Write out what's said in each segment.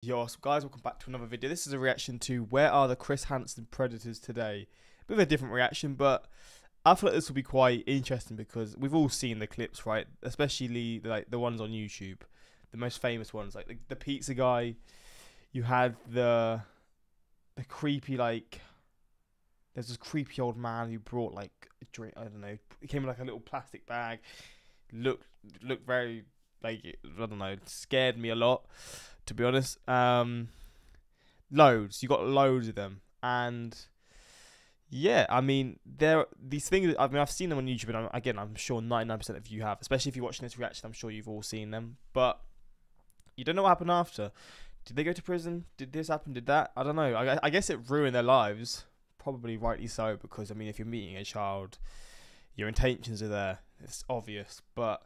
Yo, so guys, welcome back to another video. This is a reaction to Where Are the Chris Hansen Predators Today? Bit of a different reaction, but I feel like this will be quite interesting because we've all seen the clips, right? Especially like the ones on YouTube, the most famous ones, like the pizza guy. You had the creepy, like, there's this creepy old man who brought like a drink. I don't know. It came in like a little plastic bag. Looked very, like, I don't know, scared me a lot, to be honest. Loads. You got loads of them, and yeah, I mean, these things. I mean, I've seen them on YouTube, and I'm sure 99% of you have. Especially if you're watching this reaction, I'm sure you've all seen them. But you don't know what happened after. Did they go to prison? Did this happen? Did that? I don't know. I guess it ruined their lives. Probably rightly so, because I mean, if you're meeting a child, your intentions are there. It's obvious, but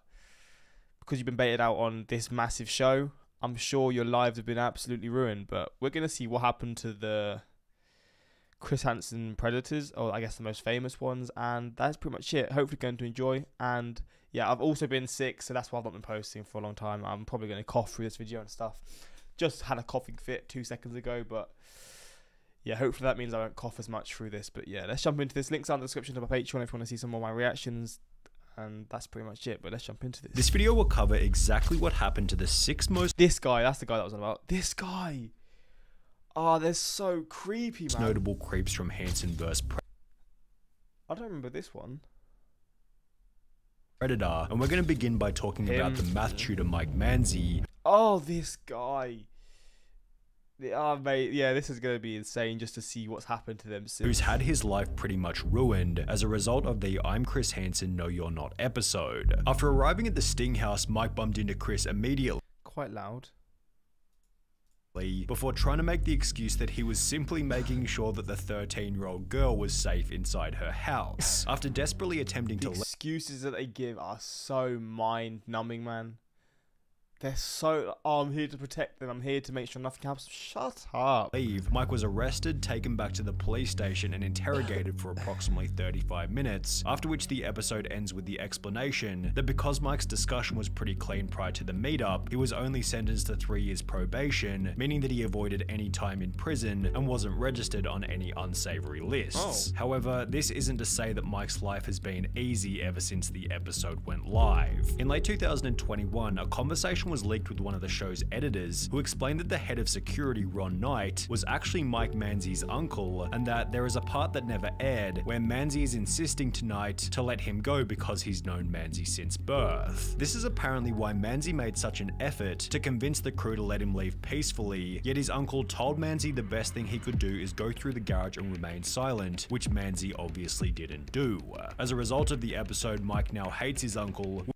because you've been baited out on this massive show, I'm sure your lives have been absolutely ruined. But we're gonna see what happened to the Chris Hansen Predators, or I guess the most famous ones, and that's pretty much it. Hopefully going to enjoy. And yeah, I've also been sick, so that's why I've not been posting for a long time. I'm probably going to cough through this video and stuff. Just had a coughing fit 2 seconds ago, but yeah, hopefully that means I won't cough as much through this. But yeah, let's jump into this. Links down in the description to my Patreon if you want to see some more of my reactions. And that's pretty much it, but let's jump into this. This video will cover exactly what happened to the 6 most... This guy, that's the guy that was on about. This guy! Oh, they're so creepy, man. Notable creeps from Hansen vs. I don't remember this one. Predator, and we're going to begin by talking about the math tutor Mike Manzi. Oh, this guy. Oh, mate, yeah, this is going to be insane just to see what's happened to them since. Who's had his life pretty much ruined as a result of the I'm Chris Hansen, No You're Not episode. After arriving at the Sting house, Mike bumped into Chris immediately. Quite loud. Before trying to make the excuse that he was simply making sure that the 13-year-old girl was safe inside her house. After desperately attempting to... The excuses that they give are so mind-numbing, man. They're so, oh, I'm here to protect them. I'm here to make sure nothing happens. Shut up. Mike was arrested, taken back to the police station, and interrogated for approximately 35 minutes, after which the episode ends with the explanation that because Mike's discussion was pretty clean prior to the meetup, he was only sentenced to 3 years probation, meaning that he avoided any time in prison and wasn't registered on any unsavory lists. However, this isn't to say that Mike's life has been easy ever since the episode went live. In late 2021, a conversation was leaked with one of the show's editors, who explained that the head of security, Ron Knight, was actually Mike Manzi's uncle, and that there is a part that never aired where Manzi is insisting to Knight to let him go because he's known Manzi since birth. This is apparently why Manzi made such an effort to convince the crew to let him leave peacefully, yet his uncle told Manzi the best thing he could do is go through the garage and remain silent, which Manzi obviously didn't do. As a result of the episode, Mike now hates his uncle.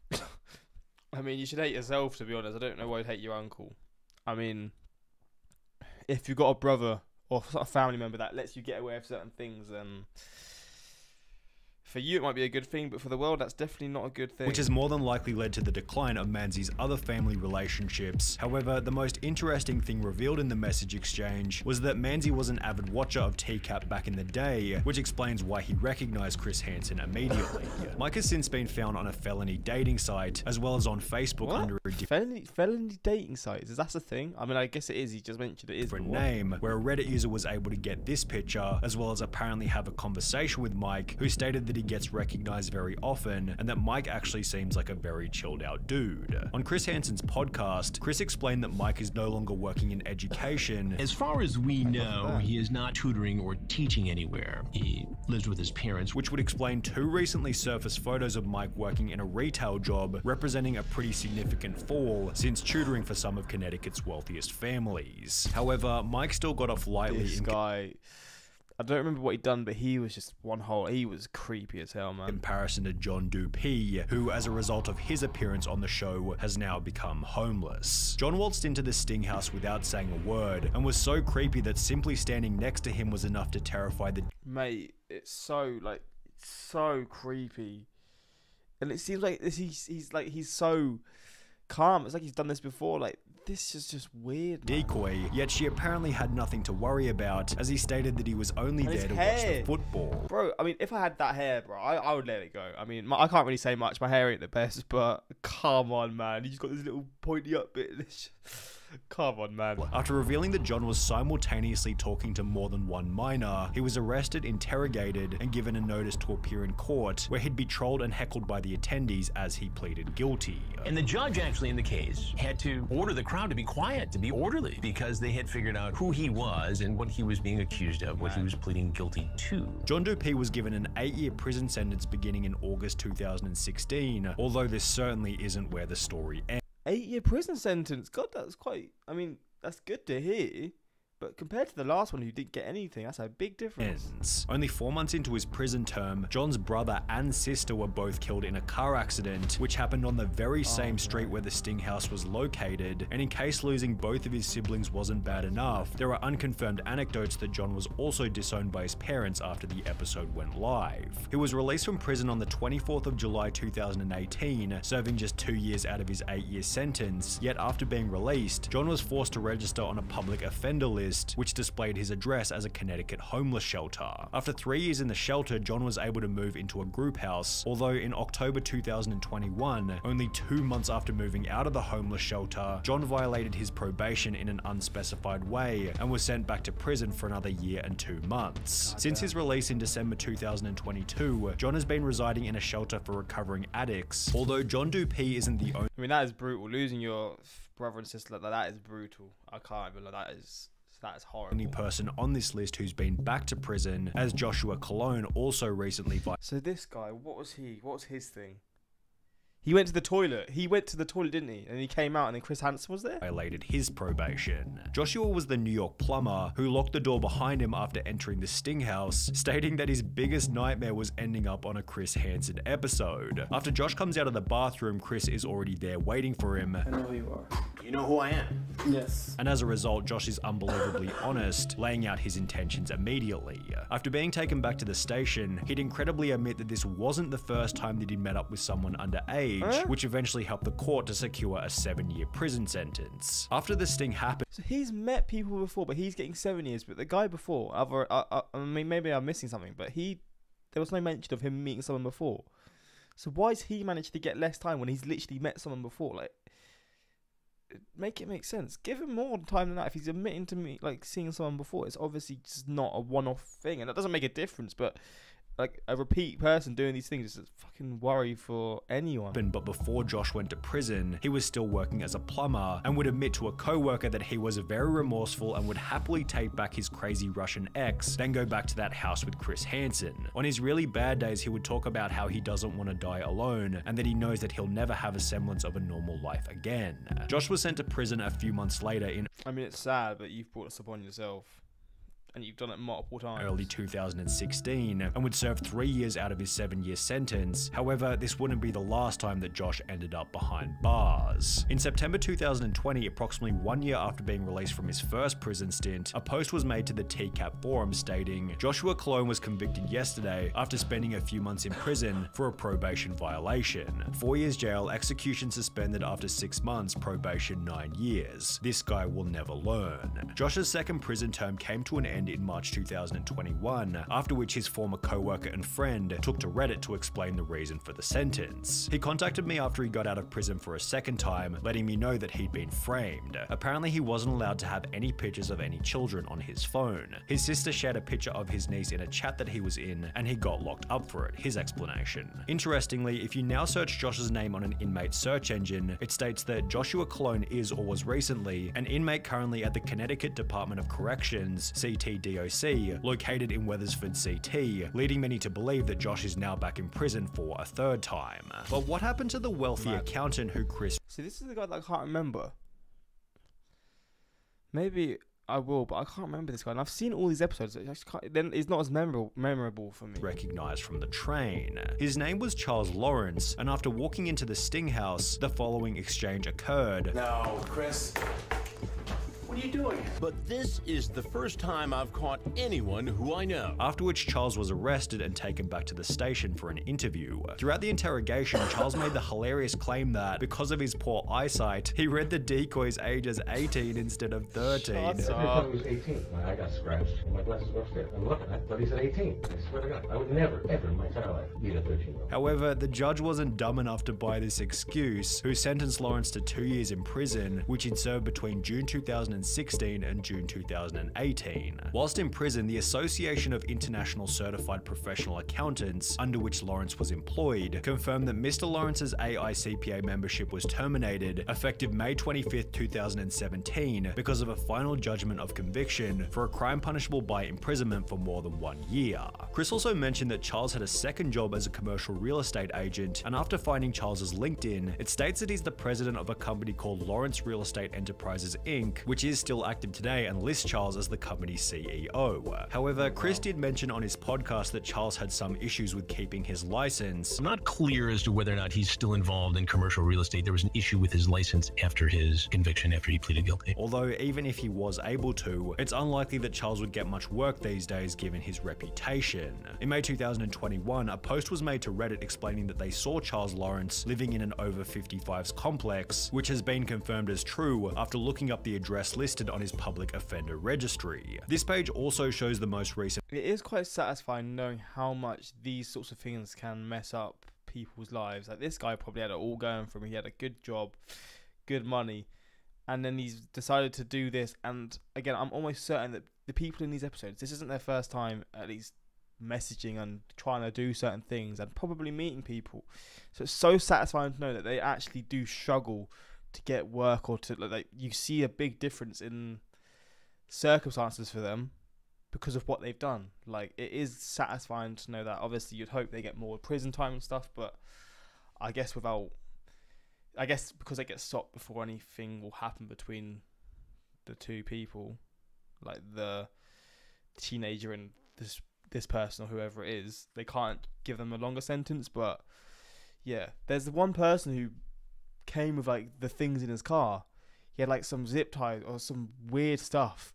I mean, you should hate yourself, to be honest. I don't know why you'd hate your uncle. I mean, if you've got a brother or a family member that lets you get away with certain things, then for you it might be a good thing, but for the world that's definitely not a good thing. Which has more than likely led to the decline of Manzi's other family relationships. However, the most interesting thing revealed in the message exchange was that Manzi was an avid watcher of TCAP back in the day, which explains why he recognized Chris Hansen immediately. Mike has since been found on a felony dating site, as well as on Facebook under a felony dating sites? Is that a thing? I mean, I guess it is. He just mentioned it is. Different name, where a Reddit user was able to get this picture, as well as apparently have a conversation with Mike, who stated that he gets recognized very often, and that Mike actually seems like a very chilled out dude. On Chris Hansen's podcast, Chris explained that Mike is no longer working in education. As far as we know, he is not tutoring or teaching anywhere. He lives with his parents. Which would explain 2 recently surfaced photos of Mike working in a retail job, representing a pretty significant fall since tutoring for some of Connecticut's wealthiest families. However, Mike still got off lightly. This guy, I don't remember what he'd done, but he was just he was creepy as hell, man. In comparison to Doe P, who, as a result of his appearance on the show, has now become homeless. John waltzed into the Sting house without saying a word, and was so creepy that simply standing next to him was enough to terrify the... Mate, it's so, like, so creepy. And it seems like he's so calm. It's like he's done this before. Like, this is just weird, man. Decoy, yet she apparently had nothing to worry about, as he stated that he was only there to watch the football. Bro, I mean, if I had that hair, bro, I would let it go. I mean, I can't really say much. My hair ain't the best, but come on, man. He's got this little pointy up bit. Come on, man. After revealing that John was simultaneously talking to more than one minor, he was arrested, interrogated, and given a notice to appear in court, where he'd be trolled and heckled by the attendees as he pleaded guilty. And the judge actually in the case had to order the crowd to be quiet, to be orderly, because they had figured out who he was and what he was being accused of, what he was pleading guilty to. John Doe P was given an 8-year prison sentence beginning in August 2016, although this certainly isn't where the story ends. 8-year prison sentence. God, that's quite... I mean, that's good to hear. But compared to the last one who didn't get anything, that's a big difference. Only 4 months into his prison term, John's brother and sister were both killed in a car accident, which happened on the very same street where the Sting house was located. And in case losing both of his siblings wasn't bad enough, there are unconfirmed anecdotes that John was also disowned by his parents after the episode went live. He was released from prison on the 24th of July 2018, serving just 2 years out of his 8-year sentence. Yet after being released, John was forced to register on a public offender list, which displayed his address as a Connecticut homeless shelter. After 3 years in the shelter, John was able to move into a group house, although in October 2021, only 2 months after moving out of the homeless shelter, John violated his probation in an unspecified way and was sent back to prison for another year and 2 months. Since his release in December 2022, John has been residing in a shelter for recovering addicts, although John Doe P isn't the only... I mean, that is brutal. Losing your brother and sister like that is brutal. I can't even, that is horrible. Only person on this list who's been back to prison, as Joshua Cologne also recently... So this guy, what was his thing? He went to the toilet. He went to the toilet, didn't he? And he came out and then Chris Hansen was there? Violated his probation. Joshua was the New York plumber who locked the door behind him after entering the Sting house, stating that his biggest nightmare was ending up on a Chris Hansen episode. After Josh comes out of the bathroom, Chris is already there waiting for him. I know who you are. You know who I am? Yes. And as a result, Josh is unbelievably honest, laying out his intentions immediately. After being taken back to the station, he'd incredibly admit that this wasn't the first time that he'd met up with someone underage, which eventually helped the court to secure a 7-year prison sentence. After the sting happened... So he's met people before, but he's getting 7 years, but the guy before, I mean, maybe I'm missing something, but there was no mention of him meeting someone before. So why has he managed to get less time when he's literally met someone before? Like, make it make sense. Give him more time than that. If he's admitting to me, like, seeing someone before, it's obviously just not a one-off thing, and that doesn't make a difference, but like a repeat person doing these things is a fucking worry for anyone. But before Josh went to prison, he was still working as a plumber and would admit to a co-worker that he was very remorseful and would happily take back his crazy Russian ex, then go back to that house with Chris Hansen. On his really bad days, he would talk about how he doesn't want to die alone and that he knows that he'll never have a semblance of a normal life again. Josh was sent to prison a few months later in... I mean, it's sad, but you've brought this upon yourself. And you've done it multiple times. Early 2016, and would serve 3 years out of his 7-year sentence. However, this wouldn't be the last time that Josh ended up behind bars. In September 2020, approximately 1 year after being released from his first prison stint, a post was made to the TCAP forum stating, "Joshua Cologne was convicted yesterday after spending a few months in prison for a probation violation. 4 years jail, execution suspended after 6 months, probation 9 years. This guy will never learn." Josh's second prison term came to an end in March 2021, after which his former co-worker and friend took to Reddit to explain the reason for the sentence. He contacted me after he got out of prison for a second time, letting me know that he'd been framed. Apparently he wasn't allowed to have any pictures of any children on his phone. His sister shared a picture of his niece in a chat that he was in, and he got locked up for it, his explanation. Interestingly, if you now search Josh's name on an inmate search engine, it states that Joshua Cologne is or was recently an inmate currently at the Connecticut Department of Corrections, CTDOC, located in Wethersford, CT, leading many to believe that Josh is now back in prison for a third time. But what happened to the wealthy accountant who Chris... See, this is the guy that I can't remember. Maybe I will, but I can't remember this guy. And I've seen all these episodes. Then it's not as memorable for me. ...recognized from the train. His name was Charles Lawrence, and after walking into the Sting house, the following exchange occurred. Now, Chris, when What are you doing? But this is the first time I've caught anyone who I know. After which Charles was arrested and taken back to the station for an interview. Throughout the interrogation, Charles made the hilarious claim that, because of his poor eyesight, he read the decoy's age as 18 instead of 13. He was 18 when I got scratched and my glasses were upstairs. I'm looking at it, but he said 18. I swear to God, I would never, ever in my entire life meet a 13-year-old. However, the judge wasn't dumb enough to buy this excuse, who sentenced Lawrence to 2 years in prison, which he'd served between June 2016 and June 2018. Whilst in prison, the Association of International Certified Professional Accountants, under which Lawrence was employed, confirmed that Mr. Lawrence's AICPA membership was terminated effective May 25th, 2017 because of a final judgment of conviction for a crime punishable by imprisonment for more than 1 year. Chris also mentioned that Charles had a second job as a commercial real estate agent, and after finding Charles's LinkedIn, it states that he's the president of a company called Lawrence Real Estate Enterprises Inc., which is still active today and lists Charles as the company's CEO. However, Chris did mention on his podcast that Charles had some issues with keeping his license. I'm not clear as to whether or not he's still involved in commercial real estate. There was an issue with his license after his conviction, after he pleaded guilty. Although even if he was able to, it's unlikely that Charles would get much work these days given his reputation. In May 2021, a post was made to Reddit explaining that they saw Charles Lawrence living in an over 55s complex, which has been confirmed as true after looking up the address listed on his public offender registry. This page also shows the most recent. It is quite satisfying knowing how much these sorts of things can mess up people's lives. Like, this guy probably had it all going for him. He had a good job, good money, and then he's decided to do this. And again, I'm almost certain that the people in these episodes, this isn't their first time at least messaging and trying to do certain things and probably meeting people. So it's so satisfying to know that they actually do struggle to get work, or to, like, you see a big difference in circumstances for them because of what they've done. Like, it is satisfying to know that. Obviously you'd hope they get more prison time and stuff, but I guess because they get stopped before anything will happen between the two people, like the teenager and this person or whoever it is, they can't give them a longer sentence. But yeah, there's the one person who came with like the things in his car. He had like some zip tie or some weird stuff.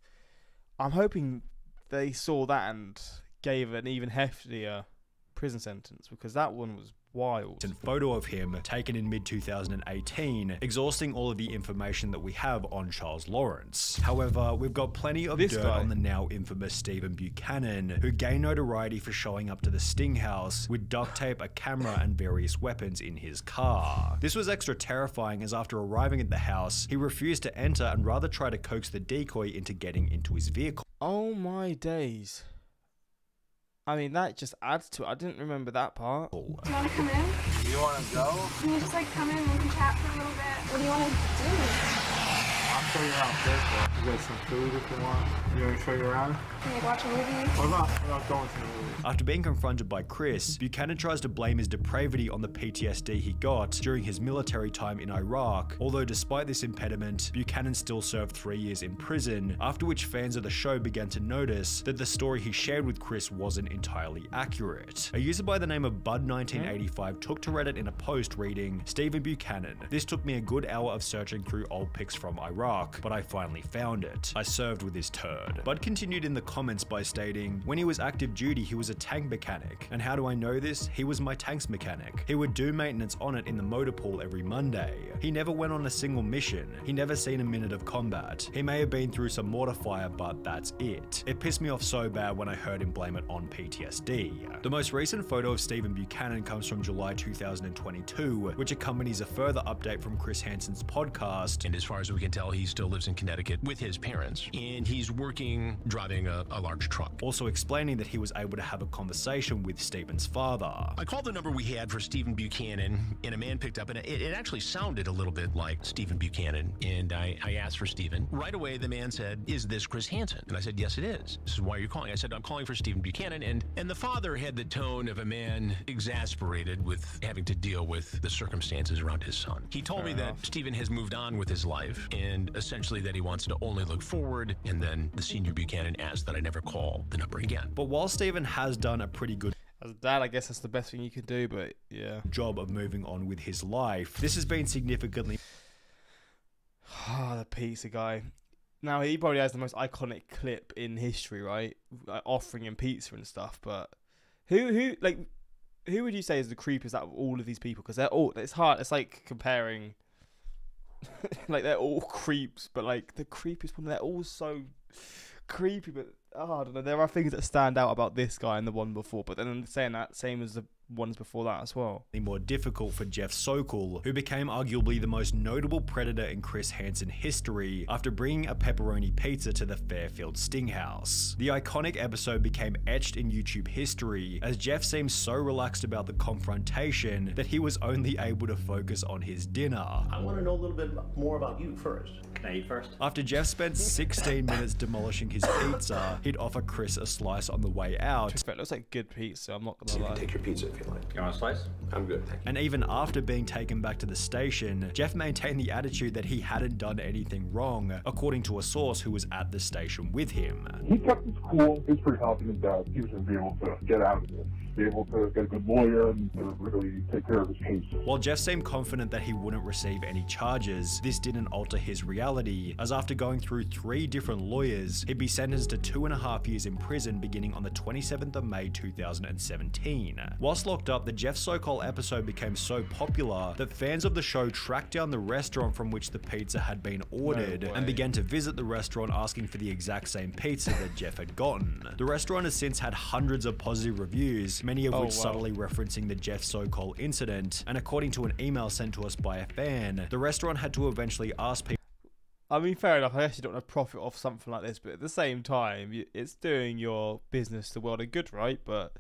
I'm hoping they saw that and gave an even heftier prison sentence, because that one was wild. And photo of him taken in mid-2018, exhausting all of the information that we have on Charles Lawrence. However, we've got plenty of dirt on the now infamous Stephen Buchanan, who gained notoriety for showing up to the Sting house with duct tape, a camera, and various weapons in his car. This was extra terrifying, as after arriving at the house, he refused to enter and rather tried to coax the decoy into getting into his vehicle. Oh my days. I mean, that just adds to it. I didn't remember that part. Do you want to come in? You want to go? Can you just come in and we can chat for a little bit? What do you want to do? I'll show you around first. You got some food if you want. You want to show you around? Can we watch a movie? What about going to the movie? After being confronted by Chris, Buchanan tries to blame his depravity on the PTSD he got during his military time in Iraq, although despite this impediment, Buchanan still served 3 years in prison, after which fans of the show began to notice that the story he shared with Chris wasn't entirely accurate. A user by the name of Bud1985 took to Reddit in a post reading, "Stephen Buchanan. This took me a good hour of searching through old pics from Iraq, but I finally found it. I served with his turd." Bud continued in the comments by stating, "When he was active duty, he was a tank mechanic. And how do I know this? He was my tanks mechanic. He would do maintenance on it in the motor pool every Monday. He never went on a single mission. He never seen a minute of combat. He may have been through some mortar fire, but that's it. It pissed me off so bad when I heard him blame it on PTSD." The most recent photo of Stephen Buchanan comes from July 2022, which accompanies a further update from Chris Hansen's podcast. And as far as we can tell, he still lives in Connecticut with his parents, and he's working driving a large truck. Also explaining that he was able to have a conversation with Stephen's father. I called the number we had for Stephen Buchanan, and a man picked up, and it actually sounded a little bit like Stephen Buchanan, and I asked for Stephen. Right away, the man said, "Is this Chris Hansen?" And I said, "Yes, it is. This is why you're calling." I said, "I'm calling for Stephen Buchanan," and the father had the tone of a man exasperated with having to deal with the circumstances around his son. He told me that Stephen has moved on with his life, and essentially that he wants to only look forward, and then the senior Buchanan asked that I never call the number again. But while Stephen has done a pretty good As a dad, I guess that's the best thing you can do, but yeah. job of moving on with his life, this has been significantly... The pizza guy. Now, he probably has the most iconic clip in history, right? Like, offering him pizza and stuff. But who would you say is the creepiest out of all of these people? Because they're all, it's hard. It's like comparing, like, they're all creeps, but like the creepiest one, they're all so creepy. But I don't know. There are things that stand out about this guy and the one before. But then saying that, same as the ones before that as well. More difficult for Jeff Sokol, who became arguably the most notable predator in Chris Hansen history after bringing a pepperoni pizza to the Fairfield Sting House. The iconic episode became etched in YouTube history as Jeff seemed so relaxed about the confrontation that he was only able to focus on his dinner. I want to know a little bit more about you first. Can I eat first? After Jeff spent 16 minutes demolishing his pizza, he'd offer Chris a slice on the way out. It looks like good pizza, I'm not gonna You lie. can take your pizza if you like. You want a slice? I'm good, thank you. And even after being taken back to the station, Jeff maintained the attitude that he hadn't done anything wrong, according to a source who was at the station with him. He kept his cool. He was pretty confident that he was going to be able to get out of it, be able to get a good lawyer and to really take care of his case. While Jeff seemed confident that he wouldn't receive any charges, this didn't alter his reality, as after going through 3 different lawyers, he'd be sentenced to 2.5 years in prison beginning on the 27th of May 2017. Whilst locked up, the Jeff Sokol episode became so popular that fans of the show tracked down the restaurant from which the pizza had been ordered and began to visit the restaurant asking for the exact same pizza that Jeff had gotten. The restaurant has since had hundreds of positive reviews, many of which subtly referencing the Jeff Sokol incident, and according to an email sent to us by a fan, the restaurant had to eventually ask people. I mean, fair enough, I actually don't want to profit off something like this, but at the same time, it's doing your business the world of good, right? But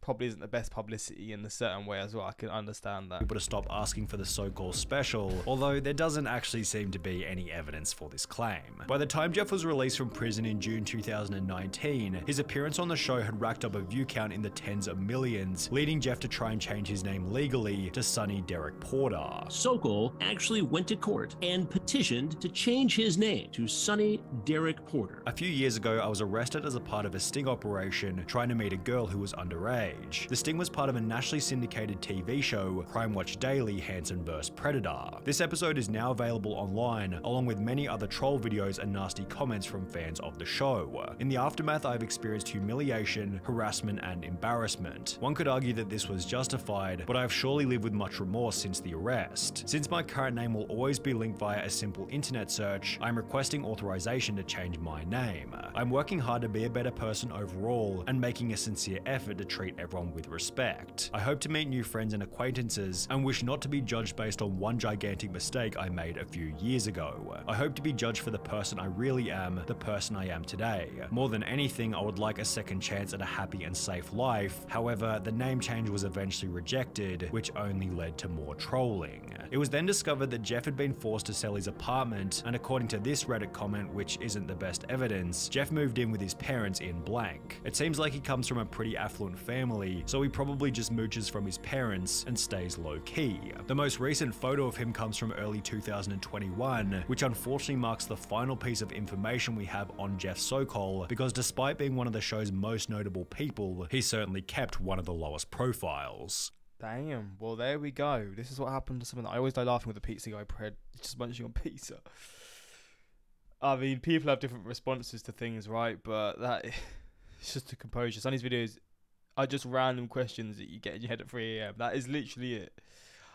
probably isn't the best publicity in a certain way as well. I can understand that. People to stop asking for the so-called special, although there doesn't actually seem to be any evidence for this claim. By the time Jeff was released from prison in June 2019, his appearance on the show had racked up a view count in the tens of millions, leading Jeff to try and change his name legally to Sonny Derek Porter. Sokol actually went to court and petitioned to change his name to Sonny Derek Porter. A few years ago, I was arrested as a part of a sting operation trying to meet a girl who was underage. The sting was part of a nationally syndicated TV show, Crime Watch Daily, Hansen vs. Predator. This episode is now available online, along with many other troll videos and nasty comments from fans of the show. In the aftermath, I've experienced humiliation, harassment, and embarrassment. One could argue that this was justified, but I have surely lived with much remorse since the arrest. Since my current name will always be linked via a simple internet search, I'm requesting authorization to change my name. I'm working hard to be a better person overall, and making a sincere effort to treat everyone with respect. I hope to meet new friends and acquaintances, and wish not to be judged based on one gigantic mistake I made a few years ago. I hope to be judged for the person I really am, the person I am today. More than anything, I would like a second chance at a happy and safe life. However, the name change was eventually rejected, which only led to more trolling. It was then discovered that Jeff had been forced to sell his apartment, and according to this Reddit comment, which isn't the best evidence, Jeff moved in with his parents in blank. It seems like he comes from a pretty affluent family, so he probably just mooches from his parents and stays low-key. The most recent photo of him comes from early 2021, which unfortunately marks the final piece of information we have on Jeff Sokol, because despite being one of the show's most notable people, he certainly kept one of the lowest profiles. Damn, well there we go. This is what happened to someone that I always die laughing with the pizza guy, just munching on pizza. I mean, people have different responses to things, right? But that it's just to compose you. Some of these videos are just random questions that you get in your head at 3 AM. That is literally it.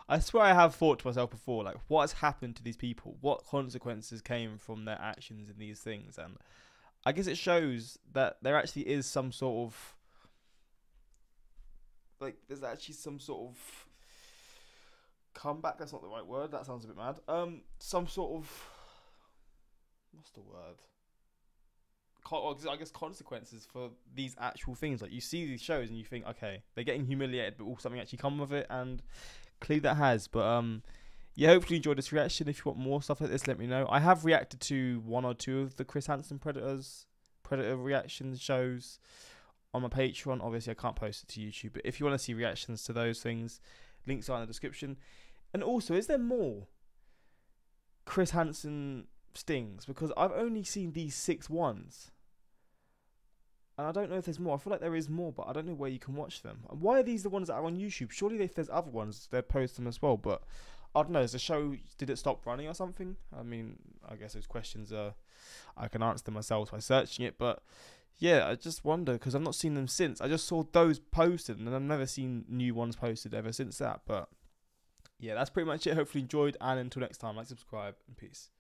I swear I have thought to myself before, like, what has happened to these people? What consequences came from their actions in these things? And I guess it shows that there actually is some sort of, like, there's actually some sort of comeback. That's not the right word. That sounds a bit mad. Some sort of, what's the word? I guess consequences for these actual things. Like, you see these shows and you think, okay, they're getting humiliated, but will something actually come with it? And clearly that has. But yeah, hopefully you enjoyed this reaction. If you want more stuff like this, let me know. I have reacted to 1 or 2 of the Chris Hansen Predator reactions shows on my Patreon. Obviously I can't post it to YouTube, but if you want to see reactions to those things, links are in the description. And also, is there more Chris Hansen stings? Because I've only seen these 6 ones, and I don't know if there's more. I feel like there is more, but I don't know where you can watch them. And why are these the ones that are on YouTube? Surely if there's other ones, they'd post them as well, but I don't know. Is the show, did it stop running or something? I mean, I guess those questions are, I can answer them myself by searching it. But yeah, I just wonder because I've not seen them since. I just saw those posted, and I've never seen new ones posted ever since that. But yeah, that's pretty much it. Hopefully you enjoyed, and until next time, like, subscribe, and peace.